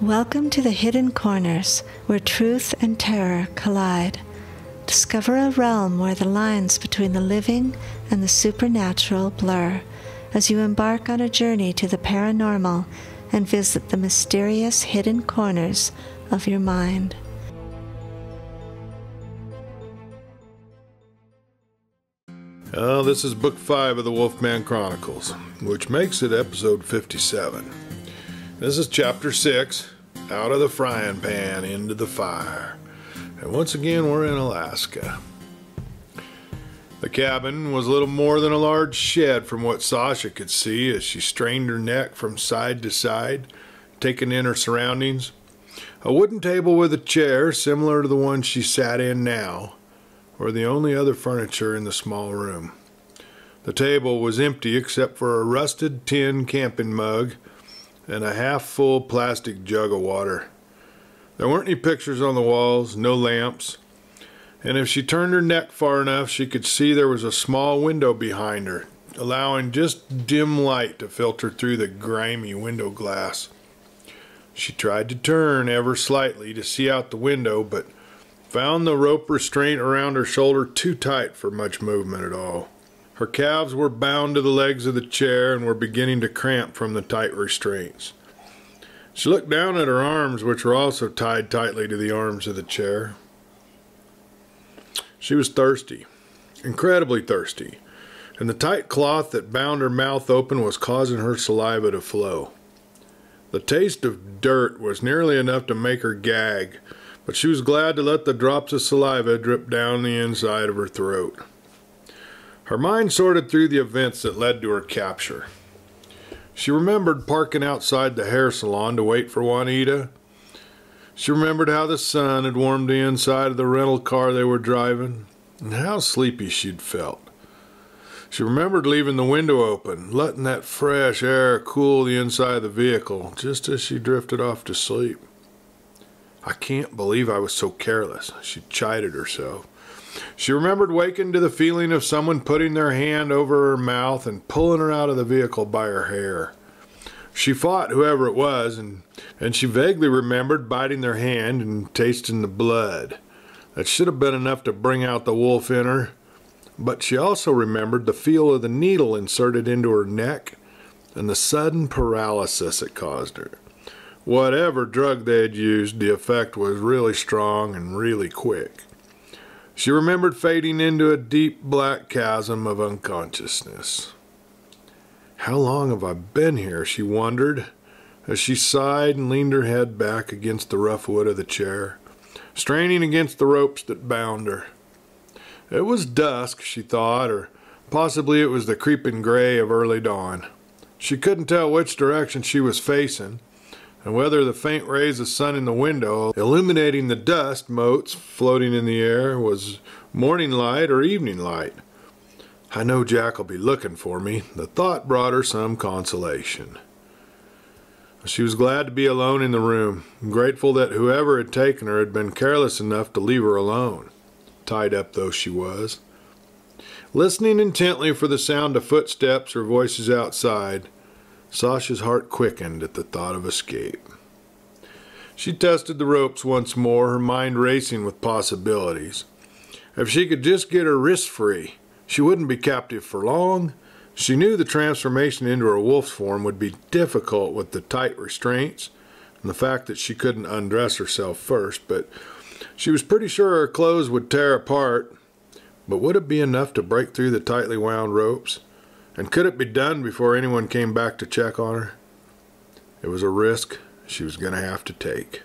Welcome to the hidden corners where truth and terror collide. Discover a realm where the lines between the living and the supernatural blur as you embark on a journey to the paranormal and visit the mysterious hidden corners of your mind. This is Book 5 of the Wolfman Chronicles, which makes it episode 57. This is chapter 6, Out of the Frying Pan into the Fire. And once again, we're in Alaska. The cabin was little more than a large shed from what Sasha could see as she strained her neck from side to side, taking in her surroundings. A wooden table with a chair similar to the one she sat in now were the only other furniture in the small room. The table was empty except for a rusted tin camping mug and a half-full plastic jug of water. There weren't any pictures on the walls, no lamps, and if she turned her neck far enough, she could see there was a small window behind her, allowing just dim light to filter through the grimy window glass. She tried to turn ever slightly to see out the window, but found the rope restraint around her shoulder too tight for much movement at all. Her calves were bound to the legs of the chair and were beginning to cramp from the tight restraints. She looked down at her arms, which were also tied tightly to the arms of the chair. She was thirsty, incredibly thirsty, and the tight cloth that bound her mouth open was causing her saliva to flow. The taste of dirt was nearly enough to make her gag, but she was glad to let the drops of saliva drip down the inside of her throat. Her mind sorted through the events that led to her capture. She remembered parking outside the hair salon to wait for Juanita. She remembered how the sun had warmed the inside of the rental car they were driving, and how sleepy she'd felt. She remembered leaving the window open, letting that fresh air cool the inside of the vehicle, just as she drifted off to sleep. I can't believe I was so careless, she chided herself. She remembered waking to the feeling of someone putting their hand over her mouth and pulling her out of the vehicle by her hair. She fought whoever it was, and she vaguely remembered biting their hand and tasting the blood. That should have been enough to bring out the wolf in her, but she also remembered the feel of the needle inserted into her neck and the sudden paralysis it caused her. Whatever drug they had used, the effect was really strong and really quick. She remembered fading into a deep black chasm of unconsciousness. How long have I been here, she wondered, as she sighed and leaned her head back against the rough wood of the chair, straining against the ropes that bound her. It was dusk, she thought, or possibly it was the creeping gray of early dawn. She couldn't tell which direction she was facing, and whether the faint rays of sun in the window, illuminating the dust motes floating in the air, was morning light or evening light. I know Jack will be looking for me. The thought brought her some consolation. She was glad to be alone in the room, grateful that whoever had taken her had been careless enough to leave her alone, tied up though she was. Listening intently for the sound of footsteps or voices outside, Sasha's heart quickened at the thought of escape. She tested the ropes once more, her mind racing with possibilities. If she could just get her wrists free, she wouldn't be captive for long. She knew the transformation into her wolf's form would be difficult with the tight restraints and the fact that she couldn't undress herself first, but she was pretty sure her clothes would tear apart. But would it be enough to break through the tightly wound ropes? And could it be done before anyone came back to check on her? It was a risk she was going to have to take.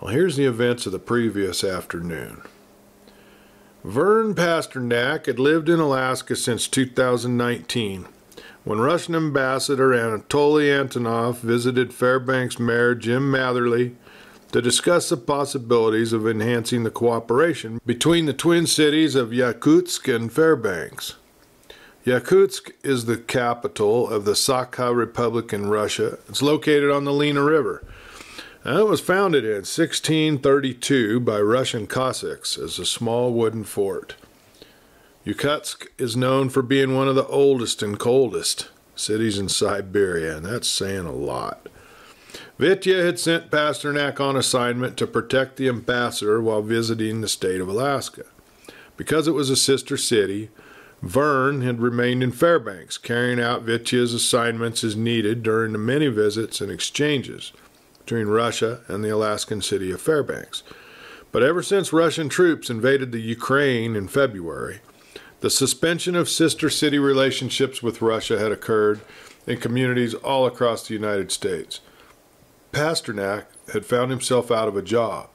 Well, here's the events of the previous afternoon. Vern Pasternak had lived in Alaska since 2019, when Russian Ambassador Anatoly Antonov visited Fairbanks Mayor Jim Matherly to discuss the possibilities of enhancing the cooperation between the twin cities of Yakutsk and Fairbanks. Yakutsk is the capital of the Sakha Republic in Russia. It's located on the Lena River. And it was founded in 1632 by Russian Cossacks as a small wooden fort. Yakutsk is known for being one of the oldest and coldest cities in Siberia, and that's saying a lot. Vitya had sent Pasternak on assignment to protect the ambassador while visiting the state of Alaska. Because it was a sister city, Vern had remained in Fairbanks, carrying out Vitya's assignments as needed during the many visits and exchanges between Russia and the Alaskan city of Fairbanks. But ever since Russian troops invaded the Ukraine in February, the suspension of sister city relationships with Russia had occurred in communities all across the United States. Pasternak had found himself out of a job,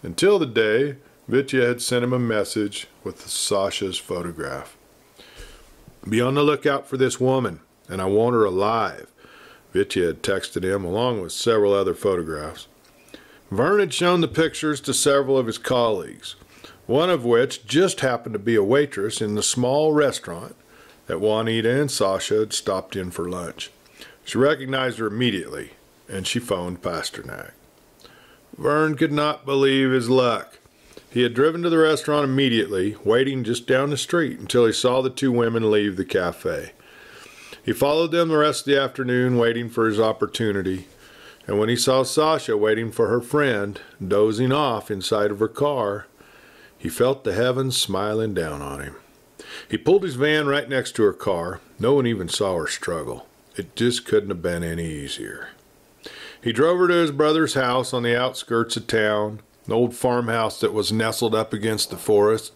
until the day Vitya had sent him a message with Sasha's photograph. "Be on the lookout for this woman, and I want her alive," Vitya had texted him, along with several other photographs. Vern had shown the pictures to several of his colleagues, one of which just happened to be a waitress in the small restaurant that Juanita and Sasha had stopped in for lunch. She recognized her immediately, and she phoned Pasternak. Vern could not believe his luck. He had driven to the restaurant immediately, waiting just down the street until he saw the two women leave the cafe. He followed them the rest of the afternoon, waiting for his opportunity, and when he saw Sasha waiting for her friend, dozing off inside of her car, he felt the heavens smiling down on him. He pulled his van right next to her car. No one even saw her struggle. It just couldn't have been any easier. He drove her to his brother's house on the outskirts of town, an old farmhouse that was nestled up against the forest,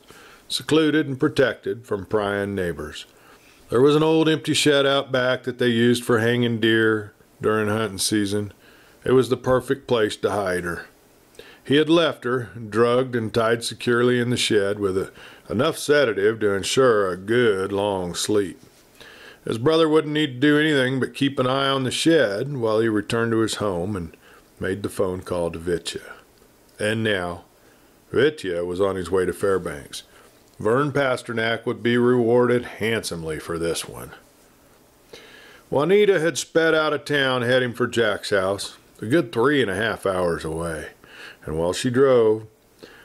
secluded and protected from prying neighbors. There was an old empty shed out back that they used for hanging deer during hunting season. It was the perfect place to hide her. He had left her, drugged and tied securely in the shed with enough sedative to ensure a good long sleep. His brother wouldn't need to do anything but keep an eye on the shed while he returned to his home and made the phone call to Vitya. And now, Vitya was on his way to Fairbanks. Vern Pasternak would be rewarded handsomely for this one. Juanita had sped out of town heading for Jack's house, a good 3.5 hours away. And while she drove,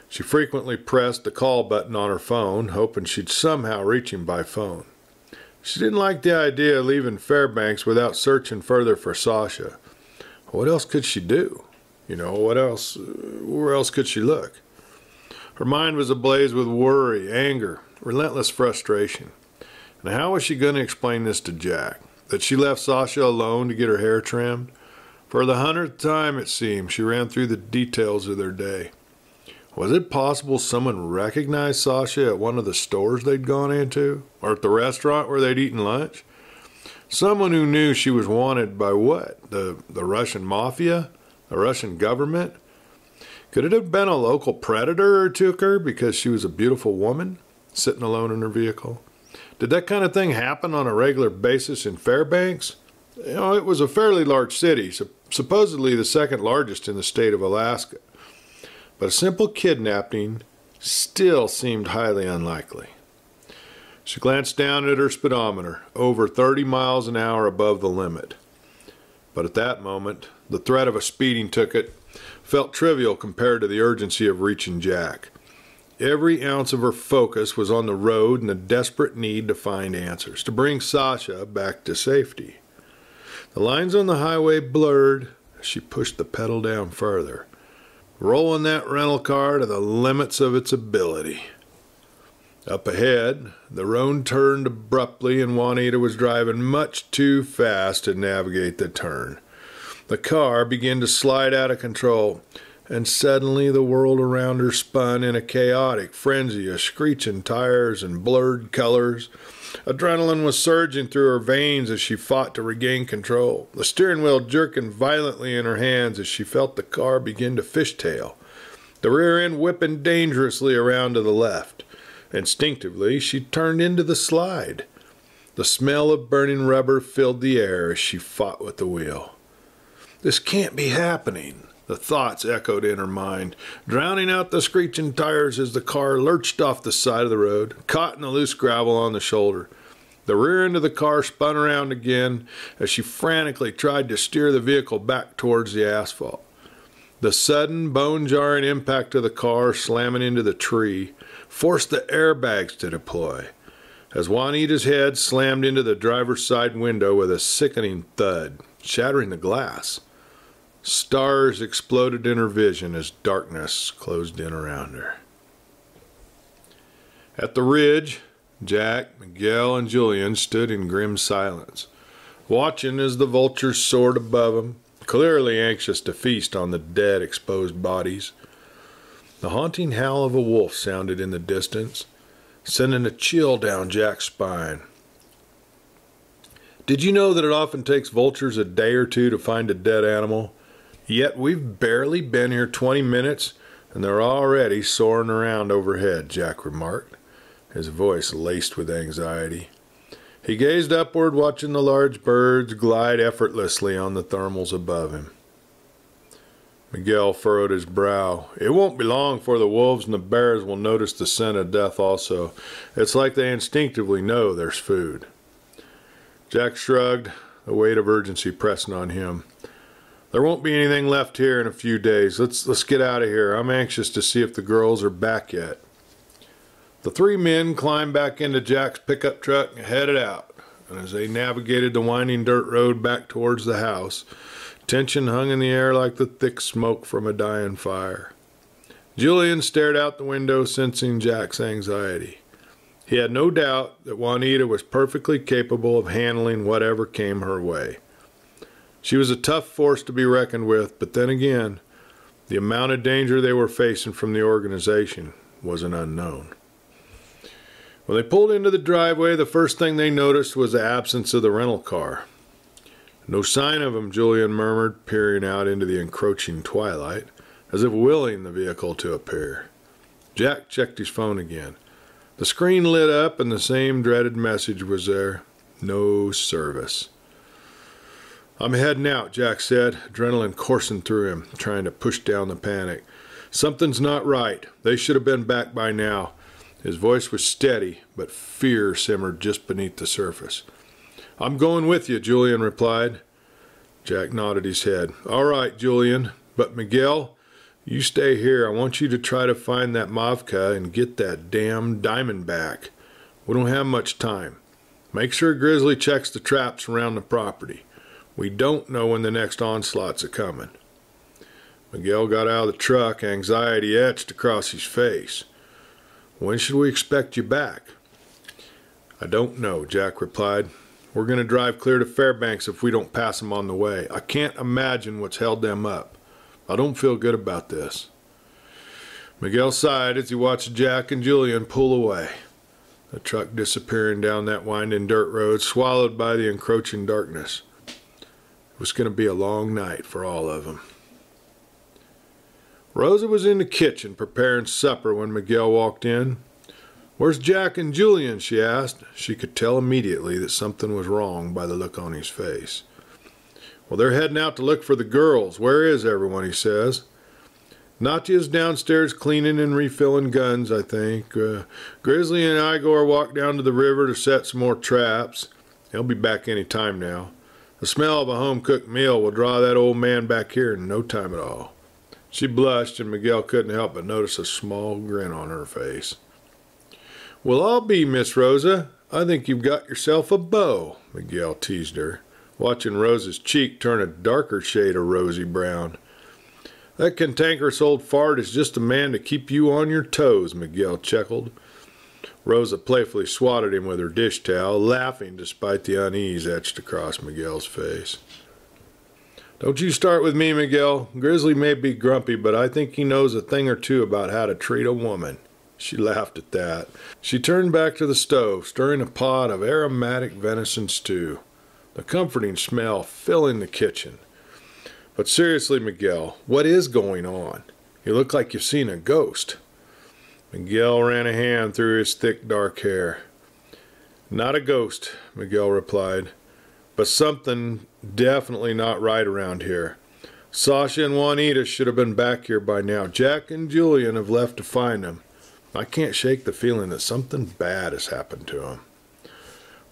she frequently pressed the call button on her phone, hoping she'd somehow reach him by phone. She didn't like the idea of leaving Fairbanks without searching further for Sasha. What else could she do? Where else could she look? Her mind was ablaze with worry, anger, relentless frustration. And how was she going to explain this to Jack? That she left Sasha alone to get her hair trimmed? For the 100th time, it seemed, she ran through the details of their day. Was it possible someone recognized Sasha at one of the stores they'd gone into? Or at the restaurant where they'd eaten lunch? Someone who knew she was wanted by what? The Russian mafia? The Russian government? Could it have been a local predator who took her because she was a beautiful woman, sitting alone in her vehicle? Did that kind of thing happen on a regular basis in Fairbanks? It was a fairly large city, supposedly the second largest in the state of Alaska. But a simple kidnapping still seemed highly unlikely. She glanced down at her speedometer, over 30 miles an hour above the limit. But at that moment, the threat of a speeding ticket felt trivial compared to the urgency of reaching Jack. Every ounce of her focus was on the road and the desperate need to find answers, to bring Sasha back to safety. The lines on the highway blurred as she pushed the pedal down further, rolling that rental car to the limits of its ability. Up ahead, the road turned abruptly and Juanita was driving much too fast to navigate the turn. The car began to slide out of control, and suddenly the world around her spun in a chaotic frenzy of screeching tires and blurred colors. Adrenaline was surging through her veins as she fought to regain control, the steering wheel jerking violently in her hands as she felt the car begin to fishtail, the rear end whipping dangerously around to the left. Instinctively, she turned into the slide. The smell of burning rubber filled the air as she fought with the wheel. This can't be happening, the thoughts echoed in her mind, drowning out the screeching tires as the car lurched off the side of the road, caught in the loose gravel on the shoulder. The rear end of the car spun around again as she frantically tried to steer the vehicle back towards the asphalt. The sudden, bone-jarring impact of the car slamming into the tree forced the airbags to deploy, as Juanita's head slammed into the driver's side window with a sickening thud, shattering the glass. Stars exploded in her vision as darkness closed in around her. At the ridge, Jack, Miguel, and Julian stood in grim silence, watching as the vultures soared above them, clearly anxious to feast on the dead, exposed bodies. The haunting howl of a wolf sounded in the distance, sending a chill down Jack's spine. Did you know that it often takes vultures a day or two to find a dead animal? Yet we've barely been here 20 minutes, and they're already soaring around overhead, Jack remarked, his voice laced with anxiety. He gazed upward, watching the large birds glide effortlessly on the thermals above him. Miguel furrowed his brow. It won't be long before the wolves and the bears will notice the scent of death also. It's like they instinctively know there's food. Jack shrugged, the weight of urgency pressing on him. There won't be anything left here in a few days. Let's get out of here. I'm anxious to see if the girls are back yet. The three men climbed back into Jack's pickup truck and headed out. And as they navigated the winding dirt road back towards the house, tension hung in the air like the thick smoke from a dying fire. Julian stared out the window, sensing Jack's anxiety. He had no doubt that Juanita was perfectly capable of handling whatever came her way. She was a tough force to be reckoned with, but then again, the amount of danger they were facing from the organization was an unknown. When they pulled into the driveway, the first thing they noticed was the absence of the rental car. No sign of him, Julian murmured, peering out into the encroaching twilight, as if willing the vehicle to appear. Jack checked his phone again. The screen lit up and the same dreaded message was there. No service. I'm heading out, Jack said, adrenaline coursing through him, trying to push down the panic. Something's not right. They should have been back by now. His voice was steady, but fear simmered just beneath the surface. I'm going with you, Julian replied. Jack nodded his head. All right, Julian, but Miguel, you stay here. I want you to try to find that Mavka and get that damn diamond back. We don't have much time. Make sure Grizzly checks the traps around the property. We don't know when the next onslaught's a-coming. Miguel got out of the truck, anxiety etched across his face. When should we expect you back? I don't know, Jack replied. We're going to drive clear to Fairbanks if we don't pass them on the way. I can't imagine what's held them up. I don't feel good about this. Miguel sighed as he watched Jack and Julian pull away, the truck disappearing down that winding dirt road, swallowed by the encroaching darkness. It was going to be a long night for all of them. Rosa was in the kitchen preparing supper when Miguel walked in. Where's Jack and Julian? She asked. She could tell immediately that something was wrong by the look on his face. Well, they're heading out to look for the girls. Where is everyone, he says. Natya's downstairs cleaning and refilling guns, I think. Grizzly and Igor walked down to the river to set some more traps. They'll be back any time now. The smell of a home-cooked meal will draw that old man back here in no time at all. She blushed, and Miguel couldn't help but notice a small grin on her face. Well, I'll be, Miss Rosa. I think you've got yourself a beau, Miguel teased her, watching Rosa's cheek turn a darker shade of rosy brown. That cantankerous old fart is just a man to keep you on your toes, Miguel chuckled. Rosa playfully swatted him with her dish towel, laughing despite the unease etched across Miguel's face. Don't you start with me, Miguel. Grizzly may be grumpy, but I think he knows a thing or two about how to treat a woman. She laughed at that. She turned back to the stove, stirring a pot of aromatic venison stew, the comforting smell filling the kitchen. But seriously, Miguel, what is going on? You look like you've seen a ghost. Miguel ran a hand through his thick dark hair. Not a ghost, Miguel replied, but something definitely not right around here. Sasha and Juanita should have been back here by now. Jack and Julian have left to find them. I can't shake the feeling that something bad has happened to them.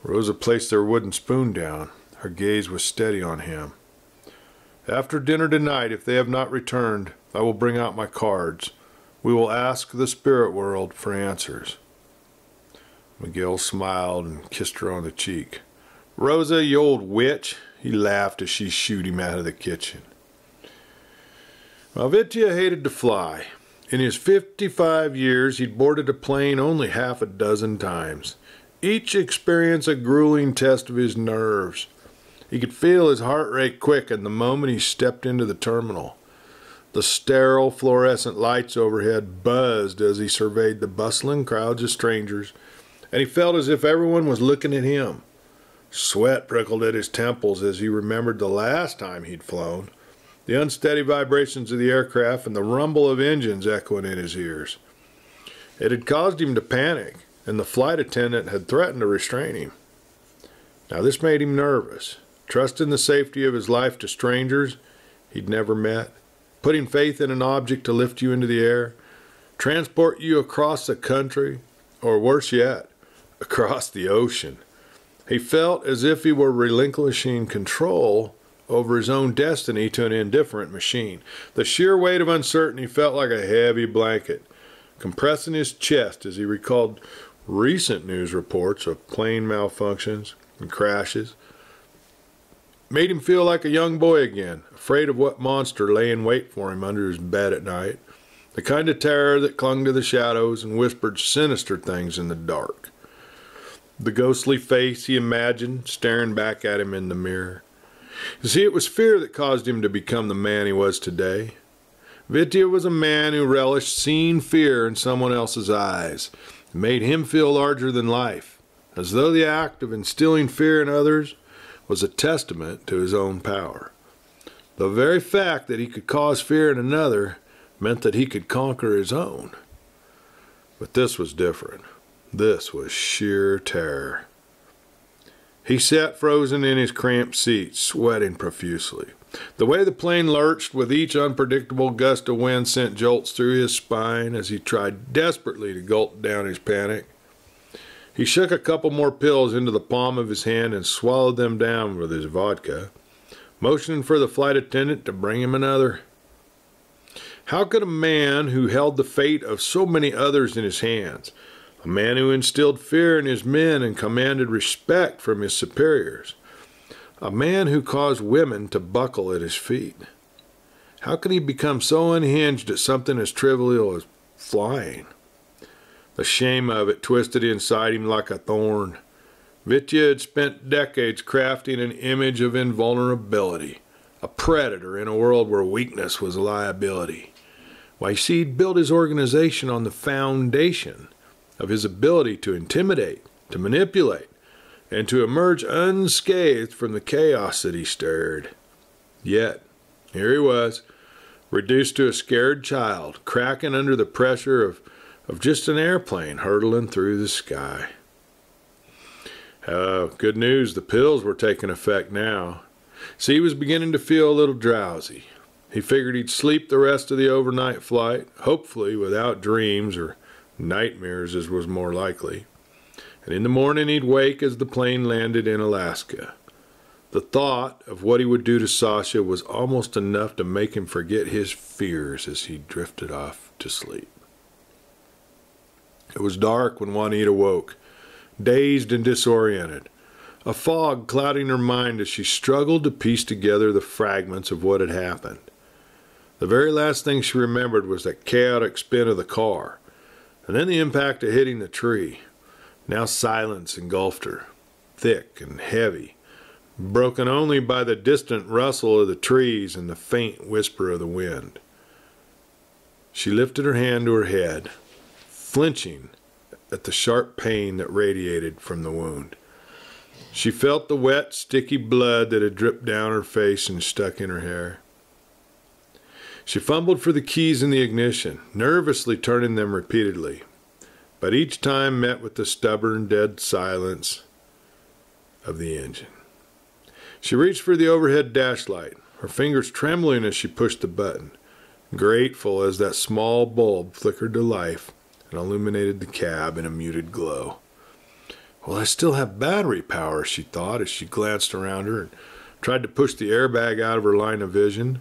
Rosa placed their wooden spoon down. Her gaze was steady on him. After dinner tonight, if they have not returned, I will bring out my cards. We will ask the spirit world for answers. Miguel smiled and kissed her on the cheek. Rosa, you old witch, he laughed as she shooed him out of the kitchen. Well, Vitya hated to fly. In his 55 years, he'd boarded a plane only half a dozen times. Each experience a grueling test of his nerves. He could feel his heart rate quicken the moment he stepped into the terminal. The sterile fluorescent lights overhead buzzed as he surveyed the bustling crowds of strangers, and he felt as if everyone was looking at him. Sweat prickled at his temples as he remembered the last time he'd flown, the unsteady vibrations of the aircraft and the rumble of engines echoing in his ears. It had caused him to panic, and the flight attendant had threatened to restrain him. Now this made him nervous, trusting the safety of his life to strangers he'd never met, putting faith in an object to lift you into the air, transport you across the country, or worse yet, across the ocean. He felt as if he were relinquishing control over his own destiny to an indifferent machine. The sheer weight of uncertainty felt like a heavy blanket, compressing his chest as he recalled recent news reports of plane malfunctions and crashes. Made him feel like a young boy again, afraid of what monster lay in wait for him under his bed at night, the kind of terror that clung to the shadows and whispered sinister things in the dark. The ghostly face he imagined staring back at him in the mirror. You see, it was fear that caused him to become the man he was today. Vitya was a man who relished seeing fear in someone else's eyes. It made him feel larger than life, as though the act of instilling fear in others was a testament to his own power. The very fact that he could cause fear in another meant that he could conquer his own. But this was different. This was sheer terror. He sat frozen in his cramped seat, sweating profusely. The way the plane lurched with each unpredictable gust of wind sent jolts through his spine as he tried desperately to gulp down his panic. He shook a couple more pills into the palm of his hand and swallowed them down with his vodka, motioning for the flight attendant to bring him another. How could a man who held the fate of so many others in his hands, a man who instilled fear in his men and commanded respect from his superiors, a man who caused women to buckle at his feet, how could he become so unhinged at something as trivial as flying? The shame of it twisted inside him like a thorn. Vitya had spent decades crafting an image of invulnerability, a predator in a world where weakness was a liability. Why, he'd built his organization on the foundation of his ability to intimidate, to manipulate, and to emerge unscathed from the chaos that he stirred. Yet, here he was, reduced to a scared child, cracking under the pressure of just an airplane hurtling through the sky. Good news, the pills were taking effect now. See, he was beginning to feel a little drowsy. He figured he'd sleep the rest of the overnight flight, hopefully without dreams or nightmares as was more likely. And in the morning he'd wake as the plane landed in Alaska. The thought of what he would do to Sasha was almost enough to make him forget his fears as he drifted off to sleep. It was dark when Juanita woke, dazed and disoriented, a fog clouding her mind as she struggled to piece together the fragments of what had happened. The very last thing she remembered was that chaotic spin of the car, and then the impact of hitting the tree. Now silence engulfed her, thick and heavy, broken only by the distant rustle of the trees and the faint whisper of the wind. She lifted her hand to her head, flinching at the sharp pain that radiated from the wound. She felt the wet, sticky blood that had dripped down her face and stuck in her hair. She fumbled for the keys in the ignition, nervously turning them repeatedly, but each time met with the stubborn, dead silence of the engine. She reached for the overhead dash light, her fingers trembling as she pushed the button, grateful as that small bulb flickered to life and illuminated the cab in a muted glow. Well, I still have battery power, she thought as she glanced around her and tried to push the airbag out of her line of vision.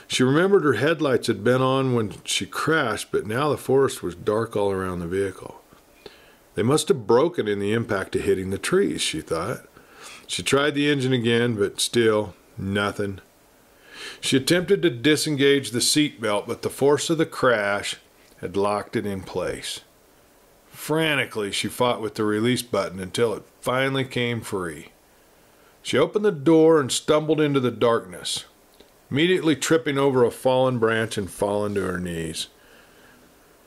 She remembered her headlights had been on when she crashed, but now the forest was dark all around the vehicle. They must have broken in the impact of hitting the trees, she thought. She tried the engine again, but still, nothing. She attempted to disengage the seatbelt, but the force of the crash had locked it in place. Frantically, she fought with the release button until it finally came free. She opened the door and stumbled into the darkness, immediately tripping over a fallen branch and falling to her knees.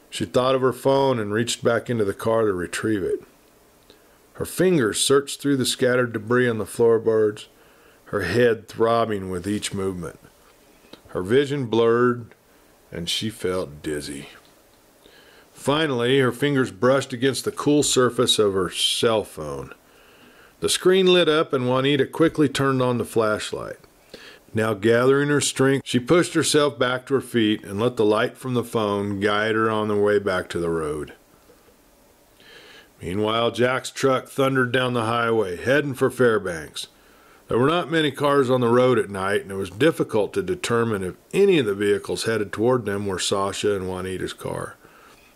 She thought of her phone and reached back into the car to retrieve it. Her fingers searched through the scattered debris on the floorboards, her head throbbing with each movement. Her vision blurred, and she felt dizzy. Finally, her fingers brushed against the cool surface of her cell phone. The screen lit up, and Juanita quickly turned on the flashlight. Now gathering her strength, she pushed herself back to her feet and let the light from the phone guide her on the way back to the road. Meanwhile, Jack's truck thundered down the highway, heading for Fairbanks. There were not many cars on the road at night, and it was difficult to determine if any of the vehicles headed toward them were Sasha and Juanita's car.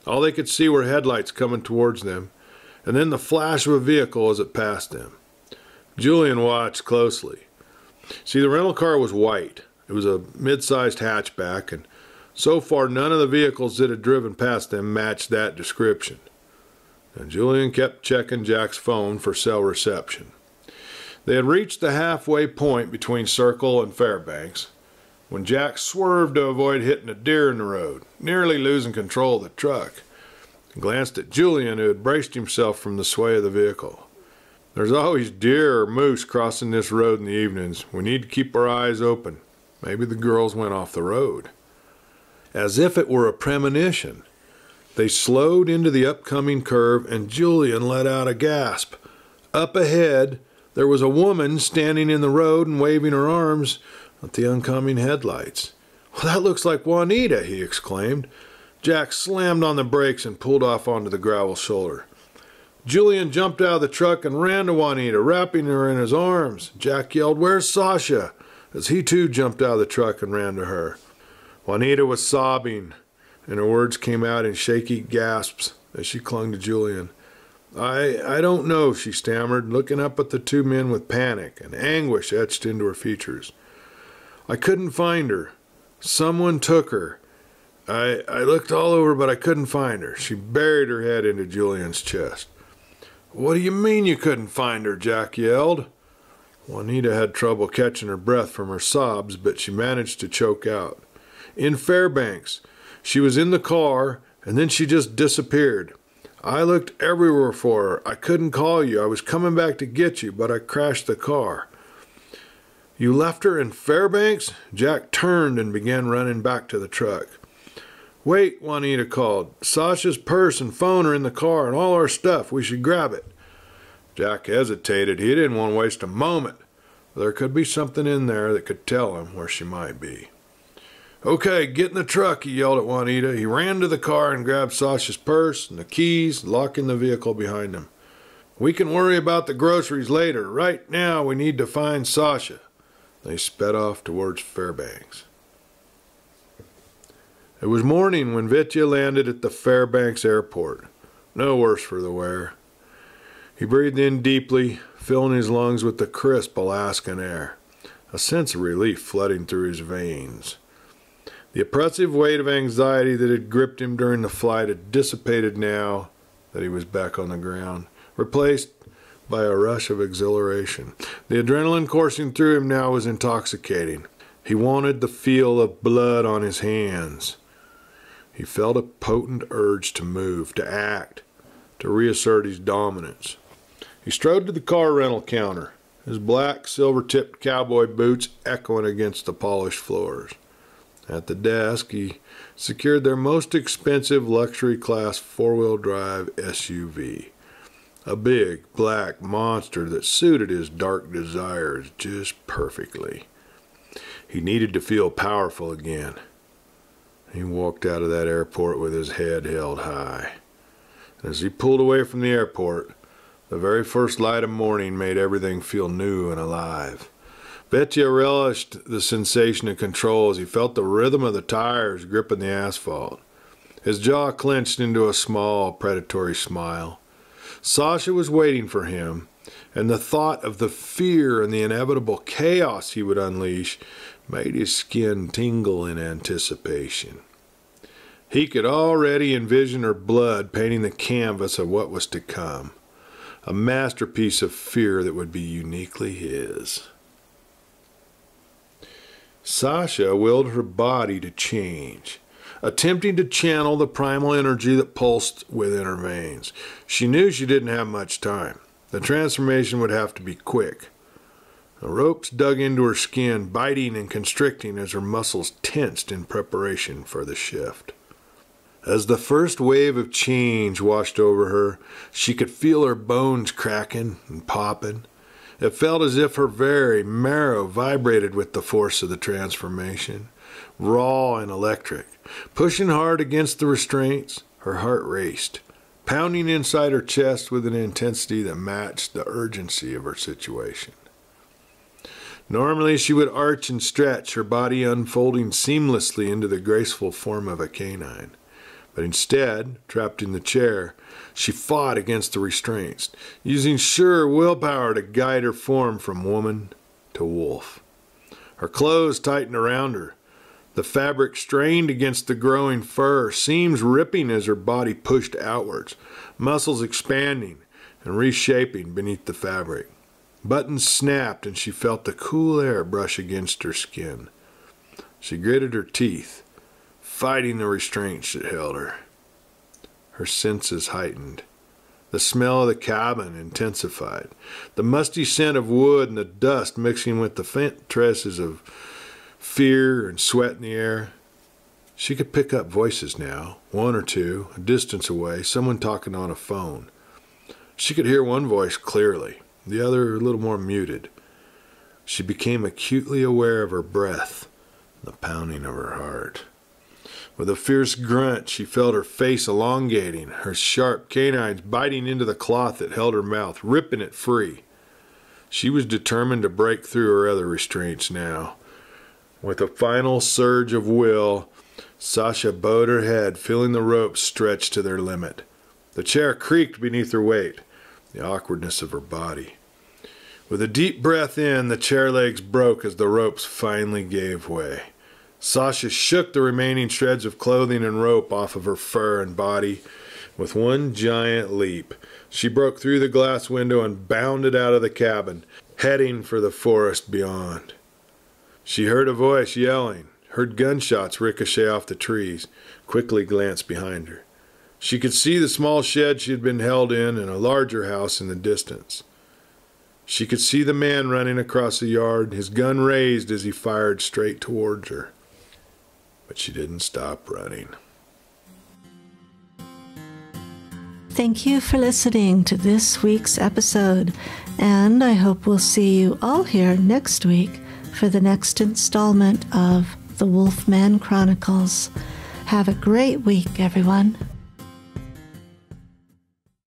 All they could see were headlights coming towards them, and then the flash of a vehicle as it passed them. Julian watched closely. See, the rental car was white. It was a mid-sized hatchback, and so far none of the vehicles that had driven past them matched that description. And Julian kept checking Jack's phone for cell reception. They had reached the halfway point between Circle and Fairbanks when Jack swerved to avoid hitting a deer in the road, nearly losing control of the truck. He glanced at Julian, who had braced himself from the sway of the vehicle. There's always deer or moose crossing this road in the evenings. We need to keep our eyes open. Maybe the girls went off the road. As if it were a premonition, they slowed into the upcoming curve, and Julian let out a gasp. Up ahead, there was a woman standing in the road and waving her arms at the oncoming headlights. "Well, that looks like Juanita," he exclaimed. Jack slammed on the brakes and pulled off onto the gravel shoulder. Julian jumped out of the truck and ran to Juanita, wrapping her in his arms. Jack yelled, "Where's Sasha?" as he too jumped out of the truck and ran to her. Juanita was sobbing, and her words came out in shaky gasps as she clung to Julian. I don't know," she stammered, looking up at the two men with panic and anguish etched into her features. "I couldn't find her. Someone took her. I looked all over, but I couldn't find her." She buried her head into Julian's chest. "What do you mean you couldn't find her?" Jack yelled. Juanita had trouble catching her breath from her sobs, but she managed to choke out. "In Fairbanks. She was in the car, and then she just disappeared. I looked everywhere for her. I couldn't call you. I was coming back to get you, but I crashed the car." "You left her in Fairbanks?" Jack turned and began running back to the truck. "Wait," Juanita called. "Sasha's purse and phone are in the car, and all our stuff. We should grab it." Jack hesitated. He didn't want to waste a moment. There could be something in there that could tell him where she might be. "Okay, get in the truck," he yelled at Juanita. He ran to the car and grabbed Sasha's purse and the keys, locking the vehicle behind him. "We can worry about the groceries later. Right now, we need to find Sasha." They sped off towards Fairbanks. It was morning when Vitya landed at the Fairbanks airport. No worse for the wear. He breathed in deeply, filling his lungs with the crisp Alaskan air, a sense of relief flooding through his veins. The oppressive weight of anxiety that had gripped him during the flight had dissipated now that he was back on the ground, replaced by a rush of exhilaration. The adrenaline coursing through him now was intoxicating. He wanted the feel of blood on his hands. He felt a potent urge to move, to act, to reassert his dominance. He strode to the car rental counter, his black, silver-tipped cowboy boots echoing against the polished floors. At the desk, he secured their most expensive luxury-class four-wheel drive SUV, a big, black monster that suited his dark desires just perfectly. He needed to feel powerful again. He walked out of that airport with his head held high. And as he pulled away from the airport, the very first light of morning made everything feel new and alive. Vitya relished the sensation of control as he felt the rhythm of the tires gripping the asphalt. His jaw clenched into a small, predatory smile. Sasha was waiting for him, and the thought of the fear and the inevitable chaos he would unleash made his skin tingle in anticipation. He could already envision her blood painting the canvas of what was to come, a masterpiece of fear that would be uniquely his. Sasha willed her body to change, attempting to channel the primal energy that pulsed within her veins. She knew she didn't have much time. The transformation would have to be quick. The ropes dug into her skin, biting and constricting as her muscles tensed in preparation for the shift. As the first wave of change washed over her, she could feel her bones cracking and popping. It felt as if her very marrow vibrated with the force of the transformation, raw and electric. Pushing hard against the restraints, her heart raced, pounding inside her chest with an intensity that matched the urgency of her situation. Normally she would arch and stretch, her body unfolding seamlessly into the graceful form of a canine. But instead, trapped in the chair, she fought against the restraints, using sure willpower to guide her form from woman to wolf. Her clothes tightened around her. The fabric strained against the growing fur, seams ripping as her body pushed outwards, muscles expanding and reshaping beneath the fabric. Buttons snapped and she felt the cool air brush against her skin. She gritted her teeth, fighting the restraints that held her. Her senses heightened. The smell of the cabin intensified. The musty scent of wood and the dust mixing with the faint traces of fear and sweat in the air. She could pick up voices now, one or two, a distance away, someone talking on a phone. She could hear one voice clearly, the other a little more muted. She became acutely aware of her breath, the pounding of her heart. With a fierce grunt, she felt her face elongating, her sharp canines biting into the cloth that held her mouth, ripping it free. She was determined to break through her other restraints now. With a final surge of will, Sasha bowed her head, feeling the ropes stretched to their limit. The chair creaked beneath her weight, the awkwardness of her body. With a deep breath in, the chair legs broke as the ropes finally gave way. Sasha shook the remaining shreds of clothing and rope off of her fur and body. With one giant leap, she broke through the glass window and bounded out of the cabin, heading for the forest beyond. She heard a voice yelling, heard gunshots ricochet off the trees, quickly glanced behind her. She could see the small shed she had been held in and a larger house in the distance. She could see the man running across the yard, his gun raised as he fired straight towards her. But she didn't stop running. Thank you for listening to this week's episode, and I hope we'll see you all here next week for the next installment of the Wolfman Chronicles. Have a great week, everyone.